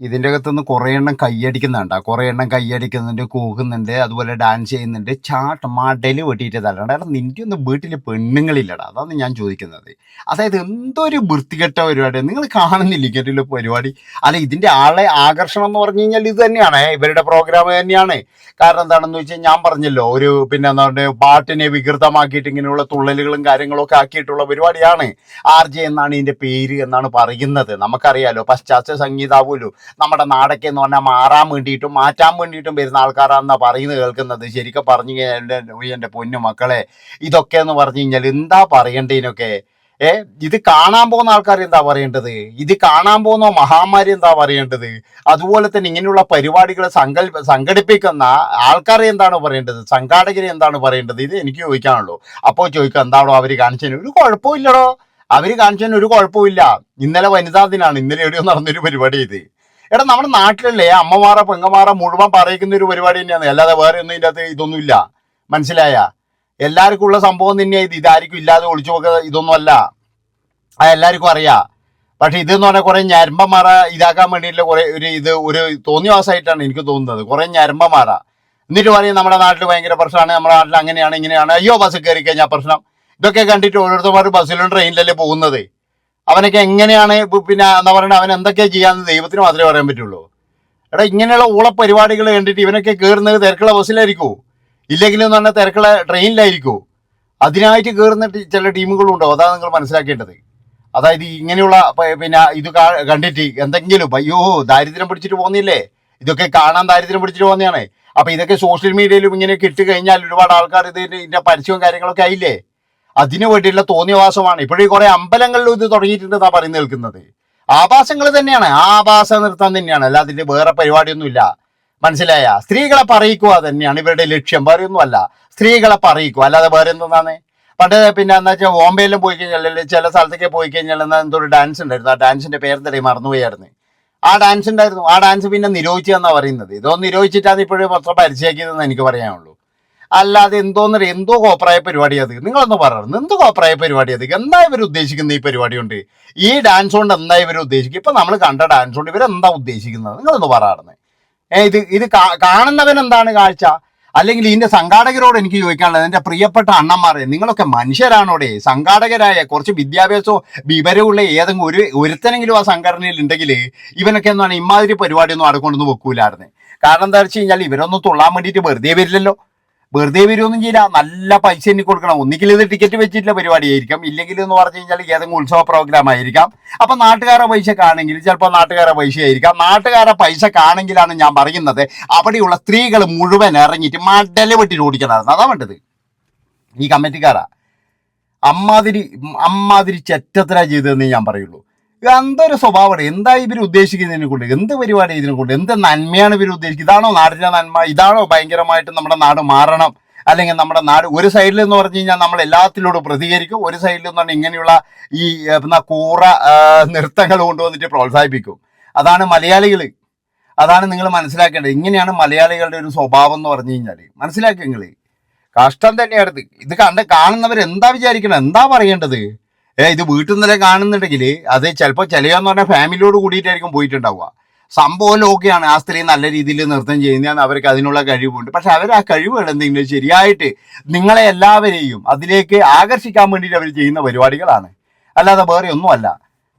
ഇതിൻ്റെ അകത്തുനിന്ന് കുറേ എണ്ണം കൈയടിക്കുന്നുണ്ട്, കുറേ എണ്ണം കൈയടിക്കുന്നുണ്ട്, കൂകുന്നുണ്ട്, അതുപോലെ ഡാൻസ് ചെയ്യുന്നുണ്ട്, മടല് വെട്ടിയിട്ടതല്ലാണ്ട്. എടാ നിൻ്റെ ഒന്നും വീട്ടിൽ പെണ്ണുങ്ങളില്ലടാ, അതാണ് ഞാൻ ചോദിക്കുന്നത്. അതായത് എന്തൊരു വൃത്തികെട്ട പരിപാടി നിങ്ങൾ കാണുന്നില്ല ഇങ്ങനെയുള്ള പരിപാടി. അല്ല, ഇതിൻ്റെ ആളെ ആകർഷണം എന്ന് പറഞ്ഞു കഴിഞ്ഞാൽ ഇത് തന്നെയാണ്, ഇവരുടെ പ്രോഗ്രാം തന്നെയാണ്. കാരണം എന്താണെന്ന് വെച്ചാൽ ഞാൻ പറഞ്ഞല്ലോ, ഒരു പിന്നെ എന്താ പറയുക, പാട്ടിനെ വികൃതമാക്കിയിട്ട് ഇങ്ങനെയുള്ള തുള്ളലുകളും കാര്യങ്ങളും ഒക്കെ ആക്കിയിട്ടുള്ള പരിപാടിയാണ്. ആർ ജെ എന്നാണ് ഇതിൻ്റെ പേര് എന്നാണ് പറയുന്നത്. നമുക്കറിയാലോ, പശ്ചാത്തല സംഗീതാവുമല്ലോ. നമ്മുടെ നാടൊക്കെ എന്ന് പറഞ്ഞാൽ മാറാൻ വേണ്ടിയിട്ടും മാറ്റാൻ വേണ്ടിയിട്ടും വരുന്ന ആൾക്കാരാണെന്നാണ് പറയുന്നത് കേൾക്കുന്നത്. ശരിക്കും പറഞ്ഞു കഴിഞ്ഞാൽ എൻ്റെ പൊന്നു മക്കളെ, ഇതൊക്കെ എന്ന് പറഞ്ഞു കഴിഞ്ഞാൽ എന്താ പറയേണ്ടതിനൊക്കെ. ഇത് കാണാൻ പോകുന്ന ആൾക്കാർ എന്താ പറയേണ്ടത്? ഇത് കാണാൻ പോകുന്ന മഹാമാരി എന്താ പറയേണ്ടത്? അതുപോലെ തന്നെ ഇങ്ങനെയുള്ള പരിപാടികൾ സംഘടിപ്പിക്കുന്ന ആൾക്കാരെ എന്താണ് പറയേണ്ടത്? സംഘാടകരെ എന്താണ് പറയേണ്ടത്? ഇത് എനിക്ക് ചോദിക്കാനുള്ളൂ. അപ്പോൾ ചോദിക്കുക, എന്താണോ അവർ കാണിച്ചതിന് ഒരു കുഴപ്പമില്ലടോ, അവർ കാണിച്ചതിന് ഒരു കുഴപ്പമില്ല. ഇന്നലെ വനിതാ ദിനാണ്, ഇന്നലെ എവിടെയോ നടന്നൊരു പരിപാടി ഇത്. എടാ നമ്മുടെ നാട്ടിലല്ലേ അമ്മമാരെ പെങ്ങമാരെ മുഴുവൻ പറയിക്കുന്ന ഒരു പരിപാടി തന്നെയാണ്, അല്ലാതെ വേറെ ഒന്നും ഇതിൻ്റെ അകത്ത് ഇതൊന്നുമില്ല. മനസ്സിലായ? എല്ലാവർക്കും ഉള്ള സംഭവം തന്നെയാണ് ഇത്. ഇതായിരിക്കും ഇല്ലാതെ ഒളിച്ചു നോക്കുക ഇതൊന്നും അല്ല, അത് എല്ലാവർക്കും അറിയാം. പക്ഷെ ഇതെന്ന് പറഞ്ഞാൽ കുറെ ഞരമ്പന്മാറ ഇതാക്കാൻ വേണ്ടിയിട്ടുള്ള ഒരു തോന്നിവാസമായിട്ടാണ് എനിക്ക് തോന്നുന്നത്. കുറെ ഞരമ്പന്മാറ എന്നിട്ട് പറയും നമ്മുടെ നാട്ടിൽ ഭയങ്കര പ്രശ്നമാണ്, നമ്മുടെ നാട്ടിൽ അങ്ങനെയാണ് ഇങ്ങനെയാണ്, അയ്യോ ബസ്സിൽ കയറി കഴിഞ്ഞാൽ പ്രശ്നം. ഇതൊക്കെ കണ്ടിട്ട് ഓരോരുത്തന്മാർ ബസ്സിലും ട്രെയിനിലല്ലേ പോകുന്നത്. അവനൊക്കെ എങ്ങനെയാണ് പിന്നെ എന്താ പറയുക, അവൻ എന്തൊക്കെയാണ് ചെയ്യാന്ന് ദൈവത്തിന് മാത്രമേ പറയാൻ പറ്റുള്ളൂ. എടാ ഇങ്ങനെയുള്ള ഊള പരിപാടികൾ കണ്ടിട്ട് ഇവനൊക്കെ കയറുന്നത് തിരക്കുള്ള ബസ്സിലായിരിക്കുമോ, ഇല്ലെങ്കിലും എന്ന് പറഞ്ഞാൽ തിരക്കുള്ള ട്രെയിനിലായിരിക്കുമോ? അതിനായിട്ട് കയറുന്ന ചില ടീമുകളുണ്ടോ? അതാണ് നിങ്ങൾ മനസ്സിലാക്കേണ്ടത്. അതായത് ഇങ്ങനെയുള്ള പിന്നെ ഇത് കണ്ടിട്ട് എന്തെങ്കിലും അയ്യോ ദാരിദ്ര്യം പിടിച്ചിട്ട് പോകുന്നില്ലേ, ഇതൊക്കെ കാണാൻ ദാരിദ്ര്യം പിടിച്ചിട്ട് പോകുന്നതാണ്. അപ്പൊ ഇതൊക്കെ സോഷ്യൽ മീഡിയയിലും ഇങ്ങനെയൊക്കെ ഇട്ട് കഴിഞ്ഞാൽ ഒരുപാട് ആൾക്കാർ ഇതിന്റെ പരസ്യവും കാര്യങ്ങളൊക്കെ ആയില്ലേ. അതിനു വേണ്ടിയിട്ടുള്ള തോന്നിയവാസമാണ്. ഇപ്പോഴും കുറെ അമ്പലങ്ങളിലും ഇത് തുടങ്ങിയിട്ടുണ്ടെന്നാ പറയുന്നത് കേൾക്കുന്നത്. ആഭാസങ്ങൾ തന്നെയാണ്, ആഭാസ നൃത്തം തന്നെയാണ്, അല്ലാതെ വേറെ പരിപാടിയൊന്നുമില്ല. മനസ്സിലായ? സ്ത്രീകളെ പറയിക്കുക തന്നെയാണ് ഇവരുടെ ലക്ഷ്യം, വേറെ ഒന്നും അല്ല. സ്ത്രീകളെ പറയിക്കുക, അല്ലാതെ വേറെ എന്താണ്. പണ്ട് പിന്നെ എന്താ വെച്ചാൽ ബോംബെയിലും പോയി കഴിഞ്ഞാൽ, ചില സ്ഥലത്തൊക്കെ പോയി കഴിഞ്ഞാൽ എന്തോ ഒരു ഡാൻസ് ഉണ്ടായിരുന്നു. ആ ഡാൻസിന്റെ പേരെന്തേ മറന്നുപോയായിരുന്നു. ആ ഡാൻസ് ഉണ്ടായിരുന്നു. ആ ഡാൻസ് പിന്നെ നിരോധിച്ചെന്നാ പറയുന്നത്. ഇതൊന്നും നിരോധിച്ചിട്ടാണ് ഇപ്പോഴും മൊത്തം പരിചയാക്കിയതെന്ന് എനിക്ക് പറയാനുള്ളൂ. അല്ലാതെ എന്തോ കോപ്രായ പരിപാടി അത്. നിങ്ങളൊന്ന് പറയുന്നത് എന്തോ കോപ്രായ പരിപാടി അത്? എന്താ ഇവർ ഉദ്ദേശിക്കുന്നത് ഈ പരിപാടി കൊണ്ട്? ഈ ഡാൻസ് കൊണ്ട് എന്താ ഇവർ ഉദ്ദേശിക്കുക? ഇപ്പൊ നമ്മൾ കണ്ട ഡാൻസ് കൊണ്ട് ഇവരെന്താ ഉദ്ദേശിക്കുന്നത്? നിങ്ങളൊന്ന് പറയാറുണ്ട്. ഇത് കാണുന്നവൻ എന്താണ് കാഴ്ച? അല്ലെങ്കിൽ ഇതിന്റെ സംഘാടകരോട് എനിക്ക് ചോദിക്കാനുള്ളത്, എൻ്റെ പ്രിയപ്പെട്ട അണ്ണന്മാരെ, നിങ്ങളൊക്കെ മനുഷ്യരാണോടെ? സംഘാടകരായ കുറച്ച് വിദ്യാഭ്യാസവും വിവരമുള്ള ഏതെങ്കിലും ഒരുത്തനെങ്കിലും ആ സംഘടനയിൽ ഉണ്ടെങ്കിൽ ഇവനൊക്കെ എന്താണ് ഇമാതിരി പരിപാടിയൊന്നും അവിടെ കൊണ്ടൊന്നും വെക്കൂലായിരുന്നു. കാരണം എന്താ വെച്ച് കഴിഞ്ഞാൽ ഇവരൊന്നും തുള്ളാൻ വേണ്ടിയിട്ട് വെറുതെ വരില്ലല്ലോ. വെറുതെ വരുമൊന്നും ചെയ്യില്ല, നല്ല പൈസ എണ്ണി കൊടുക്കണം. ഒന്നിക്കൽ ഇത് ടിക്കറ്റ് വെച്ചിട്ടുള്ള പരിപാടി ആയിരിക്കാം, ഇല്ലെങ്കിൽ എന്ന് പറഞ്ഞു കഴിഞ്ഞാൽ ഏതെങ്കിലും ഉത്സവ പ്രോഗ്രാം ആയിരിക്കാം. അപ്പൊ നാട്ടുകാരെ പൈസക്കാണെങ്കിൽ ചിലപ്പോൾ നാട്ടുകാരെ പൈസ ആയിരിക്കാം. നാട്ടുകാരെ പൈസക്കാണെങ്കിലാണ് ഞാൻ പറയുന്നത് അവിടെയുള്ള സ്ത്രീകൾ മുഴുവൻ ഇറങ്ങിയിട്ട് മടല് വെട്ടിട്ട് ഓടിക്കണമായിരുന്നു. അതാ വേണ്ടത്. ഈ കമ്മിറ്റിക്കാരാ അമ്മാതിരി ചെറ്റത്തര ചെയ്തതെന്നേ ഞാൻ പറയുള്ളൂ. എന്തൊരു സ്വഭാവമാണ്, എന്താ ഇവർ ഉദ്ദേശിക്കുന്നതിനെ കൊണ്ട്, എന്ത് പരിപാടി ഇതിനെ കൊണ്ട്, എന്ത് നന്മയാണ് ഇവർ ഉദ്ദേശിക്കുന്നത്? ഇതാണോ നാടിന്റെ നന്മ? ഇതാണോ ഭയങ്കരമായിട്ട് നമ്മുടെ നാട് മാറണം? അല്ലെങ്കിൽ നമ്മുടെ നാട് ഒരു സൈഡിൽ എന്ന് പറഞ്ഞു കഴിഞ്ഞാൽ നമ്മൾ എല്ലാത്തിലോടും പ്രതികരിക്കും, ഒരു സൈഡിൽ എന്ന് പറഞ്ഞാൽ ഇങ്ങനെയുള്ള ഈ കൂറ നൃത്തങ്ങൾ കൊണ്ടുവന്നിട്ട് പ്രോത്സാഹിപ്പിക്കും. അതാണ് മലയാളികൾ. അതാണ് നിങ്ങൾ മനസ്സിലാക്കേണ്ടത്. ഇങ്ങനെയാണ് മലയാളികളുടെ ഒരു സ്വഭാവം എന്ന് പറഞ്ഞു കഴിഞ്ഞാൽ. മനസ്സിലാക്കുക നിങ്ങൾ. കഷ്ടം തന്നെയായിരുന്നു ഇത് കാണുന്നവർ. എന്താ വിചാരിക്കണം, എന്താ പറയേണ്ടത്? ഇത് വീട്ടിൽ നിന്നല്ലേ കാണുന്നുണ്ടെങ്കിൽ അത് ചിലപ്പോൾ ചിലയെന്ന് പറഞ്ഞാൽ ഫാമിലിയോട് കൂടിയിട്ടായിരിക്കും പോയിട്ടുണ്ടാവുക. സംഭവം ഓക്കെയാണ്, ആ സ്ത്രീ നല്ല രീതിയിൽ നൃത്തം ചെയ്യുന്നതാണ്, അവർക്ക് അതിനുള്ള കഴിവുണ്ട്. പക്ഷെ അവർ ആ കഴിവുകൾ എന്തെങ്കിലും ശരിയായിട്ട് നിങ്ങളെ എല്ലാവരെയും അതിലേക്ക് ആകർഷിക്കാൻ വേണ്ടിയിട്ട് അവർ ചെയ്യുന്ന പരിപാടികളാണ്, അല്ലാതെ വേറെ ഒന്നുമല്ല.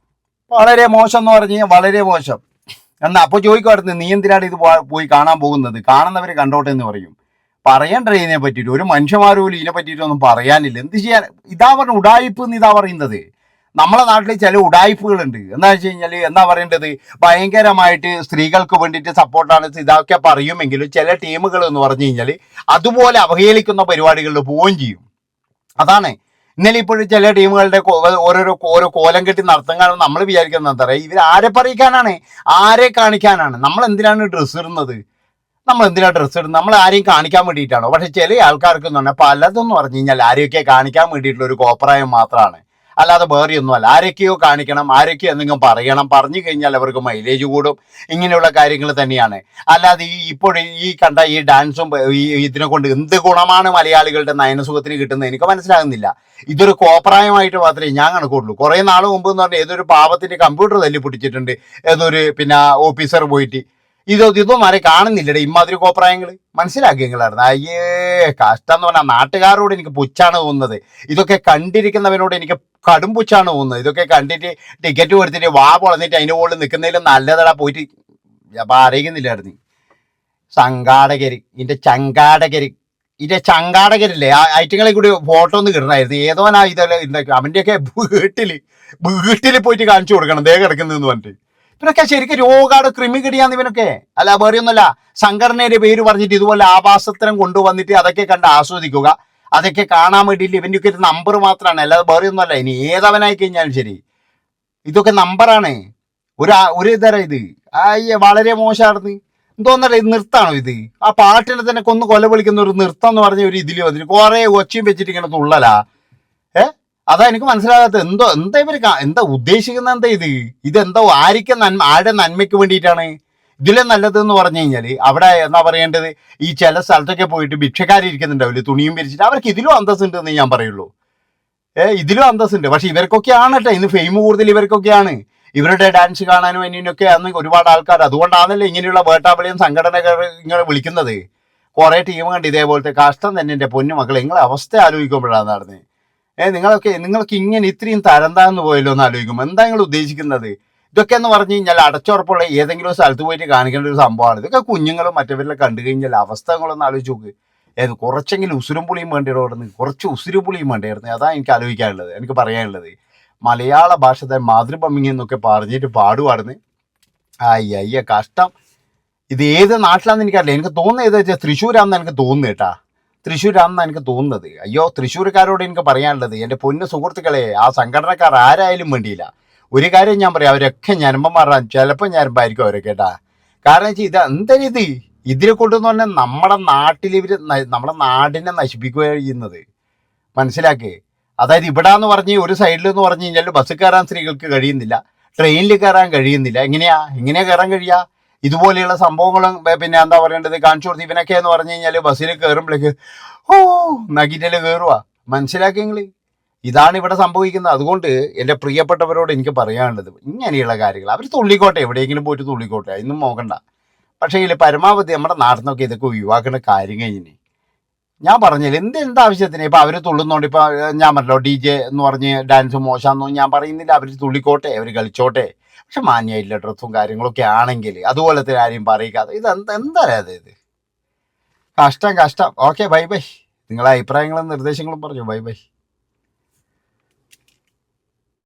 വളരെ മോശം എന്ന് പറഞ്ഞു കഴിഞ്ഞാൽ വളരെ മോശം. എന്നാൽ അപ്പോൾ ചോദിക്കുമായിരുന്നു, നീ എന്തിനാണ് ഇത് പോയി കാണാൻ പോകുന്നത്? കാണുന്നവർ കണ്ടോട്ടെ എന്ന് പറയും. പറയണ്ടേ ഇതിനെ പറ്റിയിട്ട്? ഒരു മനുഷ്യന്മാർ പോലും ഇതിനെ പറ്റിയിട്ടൊന്നും പറയാനില്ല. എന്ത് ചെയ്യാൻ? ഇതാ പറഞ്ഞ ഉടായിപ്പ് എന്ന് ഇതാ പറയുന്നത്. നമ്മളെ നാട്ടിൽ ചില ഉടായിപ്പുകളുണ്ട്. എന്താ വെച്ച് കഴിഞ്ഞാൽ എന്താ പറയേണ്ടത്, ഭയങ്കരമായിട്ട് സ്ത്രീകൾക്ക് വേണ്ടിയിട്ട് സപ്പോർട്ടാണ് ഇതൊക്കെ പറയുമെങ്കിലും ചില ടീമുകൾ എന്ന് പറഞ്ഞു കഴിഞ്ഞാൽ അതുപോലെ അവഹേളിക്കുന്ന പരിപാടികളിൽ പോവുകയും ചെയ്യും. അതാണ് ഇന്നലെ ഇപ്പോഴും ചില ടീമുകളുടെ ഓരോ കോലം കെട്ടി നടത്തുകയാണ്. നമ്മൾ വിചാരിക്കുന്നത് എന്താ പറയുക, ഇവർ ആരെ പറയിക്കാനാണ്, ആരെ കാണിക്കാനാണ്? നമ്മൾ എന്തിനാണ് ഡ്രസ്സ് ഇടുന്നത്? നമ്മൾ ആരെയും കാണിക്കാൻ വേണ്ടിയിട്ടാണോ? പക്ഷെ ചില ആൾക്കാർക്ക് എന്ന് പറഞ്ഞാൽ പലതെന്ന് പറഞ്ഞു കഴിഞ്ഞാൽ ആരെയൊക്കെ കാണിക്കാൻ വേണ്ടിയിട്ടുള്ള ഒരു കോപ്രായം മാത്രമാണ്. അല്ലാതെ വേറെയൊന്നും അല്ല. ആരൊക്കെയോ കാണിക്കണം, ആരൊക്കെയോ എന്തെങ്കിലും പറയണം, പറഞ്ഞു കഴിഞ്ഞാൽ അവർക്ക് മൈലേജ് കൂടും, ഇങ്ങനെയുള്ള കാര്യങ്ങൾ തന്നെയാണ്. അല്ലാതെ ഇപ്പോൾ ഈ കണ്ട ഈ ഡാൻസും ഈ ഇതിനെ കൊണ്ട് എന്ത് ഗുണമാണ് മലയാളികളുടെ നയനസുഖത്തിന് കിട്ടുന്നത് എനിക്ക് മനസ്സിലാകുന്നില്ല. ഇതൊരു കോപ്രായമായിട്ട് മാത്രമേ ഞാൻ കണക്കുള്ളൂ. കുറേ നാൾ മുമ്പ് എന്ന് പറഞ്ഞാൽ ഏതൊരു പാവത്തിന്റെ കമ്പ്യൂട്ടർ തല്ലി പൊട്ടിച്ചിട്ടുണ്ട്, ഏതൊരു പിന്നെ ഓഫീസർ പോയിട്ട്. ഇതൊന്നും ആരെ കാണുന്നില്ലടേ ഇമാതിരി കോപ്രായങ്ങൾ. മനസ്സിലാക്കി നിങ്ങളായിരുന്നു. അയ്യേ കഷ്ടം എന്ന് പറഞ്ഞാൽ നാട്ടുകാരോട് എനിക്ക് പുച്ഛാണ് തോന്നുന്നത്. ഇതൊക്കെ കണ്ടിരിക്കുന്നവനോട് എനിക്ക് കടും പുച്ഛാണ് തോന്നുന്നത്. ഇതൊക്കെ കണ്ടിട്ട് ടിക്കറ്റ് കൊടുത്തിട്ട് വാ പൊളന്നിട്ട് അതിൻ്റെ മുകളിൽ നിൽക്കുന്നതിലും നല്ലതടാ പോയിട്ട് അപ്പൊ അറിയിക്കുന്നില്ലായിരുന്നു. സംഘാടകര് ഇതിന്റെ ചങ്കാടകരില്ലേ ഐറ്റങ്ങളെ കൂടി ഫോട്ടോ ഒന്ന് കിട്ടണമായിരുന്നു. ഏതോനാ ഇതെല്ലാം അവന്റെയൊക്കെ വീട്ടില് പോയിട്ട് കാണിച്ചു കൊടുക്കണം ദേ കിടക്കുന്നതെന്ന് പറഞ്ഞിട്ട്. ഇവനൊക്കെ ശരിക്കും രോഗാട് ക്രിമികിടിയാന്ന് ഇവനൊക്കെ. അല്ല വേറെയൊന്നുമല്ല, സംഘടനയുടെ പേര് പറഞ്ഞിട്ട് ഇതുപോലെ ആഭാസത്തരം കൊണ്ടുവന്നിട്ട് അതൊക്കെ കണ്ട് ആസ്വദിക്കുക, അതൊക്കെ കാണാൻ വേണ്ടിയിട്ട് ഇവന്റെയൊക്കെ ഒരു നമ്പർ മാത്രമാണ്, അല്ലാതെ വേറെയൊന്നുമല്ല. ഇനി ഏതവനായി കഴിഞ്ഞാലും ശരി ഇതൊക്കെ നമ്പറാണ്. ഒരു തരം ഇത് അയ്യ വളരെ മോശമായിരുന്നു. എന്തോന്നല്ല ഇത് നിർത്താണോ ഇത്? ആ പാട്ടിനെ തന്നെ കൊന്ന് കൊല വിളിക്കുന്ന ഒരു നൃത്തം എന്ന് പറഞ്ഞ ഒരു ഇതിൽ വന്നിട്ട് കുറെ ഒച്ചയും വെച്ചിട്ട് ഇങ്ങനെ തുള്ളലാ. അതാ എനിക്ക് മനസ്സിലാകാത്തത്. എന്താ ഇവര് എന്താ ഉദ്ദേശിക്കുന്ന? എന്താ ഇതെന്തോ ആരുടെ നന്മയ്ക്ക് വേണ്ടിയിട്ടാണ്? ഇതിലെ നല്ലതെന്ന് പറഞ്ഞു കഴിഞ്ഞാൽ അവിടെ എന്താ പറയേണ്ടത്, ഈ ചില സ്ഥലത്തൊക്കെ പോയിട്ട് ഭിക്ഷക്കാരിയിരിക്കുന്നുണ്ടാവില്ലേ തുണിയും വിരിച്ചിട്ട്, അവർക്ക് ഇതിലും അന്തസ്സുണ്ട് എന്ന് ഞാൻ പറയുള്ളൂ. ഇതിലും അന്തസ്സുണ്ട്. പക്ഷെ ഇവർക്കൊക്കെയാണ് കേട്ടോ ഇന്ന് ഫെയിം കൂടുതൽ, ഇവർക്കൊക്കെയാണ്. ഇവരുടെ ഡാൻസ് കാണാനും അതിനൊക്കെ അന്ന് ഒരുപാട് ആൾക്കാർ. അതുകൊണ്ടാണല്ലോ ഇങ്ങനെയുള്ള വേട്ടാവളിയും സംഘടനകൾ ഇങ്ങനെ വിളിക്കുന്നത്. കുറെ ടീം കണ്ട് ഇതേപോലത്തെ. കഷ്ടം തന്നെ എൻ്റെ പൊന്നു മക്കളെ, നിങ്ങളെ അവസ്ഥ ആലോചിക്കുമ്പോഴാണ് നടന്നത്. നിങ്ങൾക്ക് ഇങ്ങനെ ഇത്രയും തരംതാന്ന് പോയല്ലോ എന്ന് ആലോചിക്കും. എന്താ നിങ്ങൾ ഉദ്ദേശിക്കുന്നത്? ഇതൊക്കെ എന്ന് പറഞ്ഞു കഴിഞ്ഞാൽ അടച്ചുറപ്പുള്ള ഏതെങ്കിലും സ്ഥലത്ത് പോയിട്ട് കാണിക്കേണ്ട ഒരു സംഭവമാണ്. ഇതൊക്കെ കുഞ്ഞുങ്ങളും മറ്റവരെല്ലാം കണ്ടു കഴിഞ്ഞാൽ അവസ്ഥകളൊന്ന് ആലോചിച്ച് നോക്ക്. കുറച്ചെങ്കിലും ഉസുരും പുളിയും വേണ്ടിയിടന്ന്, കുറച്ച് ഉസുരും പുളിയും വേണ്ടിയായിരുന്നു. അതാണ് എനിക്ക് ആലോചിക്കാനുള്ളത്, എനിക്ക് പറയാനുള്ളത്. മലയാള ഭാഷത്തെ മാതൃഭംഗി എന്നൊക്കെ പറഞ്ഞിട്ട് പാടുപാടുന്ന്. അയ്യ കഷ്ടം. ഇത് ഏത് നാട്ടിലാണെന്ന് എനിക്കറിയില്ല. എനിക്ക് തോന്നുന്നത് ഏതാ വെച്ചാൽ തൃശ്ശൂരാണെന്ന് എനിക്ക് തോന്നുന്നു കേട്ടാ. തൃശ്ശൂരാണെന്ന് എനിക്ക് തോന്നുന്നത്. അയ്യോ തൃശ്ശൂർക്കാരോട് എനിക്ക് പറയാനുള്ളത്, എൻ്റെ പൊന്നു സുഹൃത്തുക്കളെ, ആ സംഘടനക്കാർ ആരായാലും വേണ്ടിയില്ല, ഒരു കാര്യം ഞാൻ പറയാം, അവരൊക്കെ ഞരമ്പന്മാരാൻ ചിലപ്പോൾ ഞരമ്പായിരിക്കും അവരൊക്കെ കേട്ടാ. കാരണം വെച്ചാൽ ഇത് എന്താ ഇതിനെ കൊണ്ടെന്ന് പറഞ്ഞാൽ നമ്മുടെ നാട്ടിൽ നമ്മുടെ നാടിനെ നശിപ്പിക്കുക ചെയ്യുന്നത്. മനസ്സിലാക്കേ. അതായത് ഇവിടെ എന്ന് പറഞ്ഞ് ഒരു സൈഡിൽ എന്ന് പറഞ്ഞു കഴിഞ്ഞാൽ ബസ് കയറാൻ സ്ത്രീകൾക്ക് കഴിയുന്നില്ല, ട്രെയിനിൽ കയറാൻ കഴിയുന്നില്ല. എങ്ങനെയാ കയറാൻ കഴിയുക? ഇതുപോലെയുള്ള സംഭവങ്ങളും പിന്നെ എന്താ പറയേണ്ടത് കാണിച്ചു കൊടുത്ത്. ഇവനൊക്കെ എന്ന് പറഞ്ഞു കഴിഞ്ഞാൽ ബസ്സിൽ കയറുമ്പോഴേക്ക് നഗിറ്റല് കയറുക. മനസ്സിലാക്കിയെങ്കിൽ ഇതാണ് ഇവിടെ സംഭവിക്കുന്നത്. അതുകൊണ്ട് എൻ്റെ പ്രിയപ്പെട്ടവരോട് എനിക്ക് പറയാനുള്ളത്, ഇങ്ങനെയുള്ള കാര്യങ്ങൾ അവർ തുള്ളിക്കോട്ടെ, എവിടെയെങ്കിലും പോയിട്ട് തുള്ളിക്കോട്ടെ, അതൊന്നും നോക്കണ്ട. പക്ഷേ ഇതിൽ പരമാവധി നമ്മുടെ നാട്ടിൽ നിന്നൊക്കെ ഇതൊക്കെ ഒഴിവാക്കേണ്ട കാര്യം കഴിഞ്ഞിനി. ഞാൻ പറഞ്ഞില്ല എന്താവശ്യത്തിന്. ഇപ്പം അവർ തുള്ളുന്നോണ്ട് ഇപ്പം ഞാൻ പറഞ്ഞല്ലോ DJ എന്ന് പറഞ്ഞ് ഡാൻസ് മോശമെന്നൊന്നും ഞാൻ പറയുന്നില്ല. അവർ തുള്ളിക്കോട്ടെ, അവർ കളിച്ചോട്ടെ. പക്ഷെ മാന്യമായിട്ടുള്ള ഡ്രസ്സും കാര്യങ്ങളൊക്കെ ആണെങ്കിൽ അതുപോലത്തെ കാര്യം പറയിക്കാതെ എന്താ ഇത്? കഷ്ടം. Okay, bye. നിങ്ങളെ അഭിപ്രായങ്ങളും നിർദ്ദേശങ്ങളും പറഞ്ഞു. ബൈ.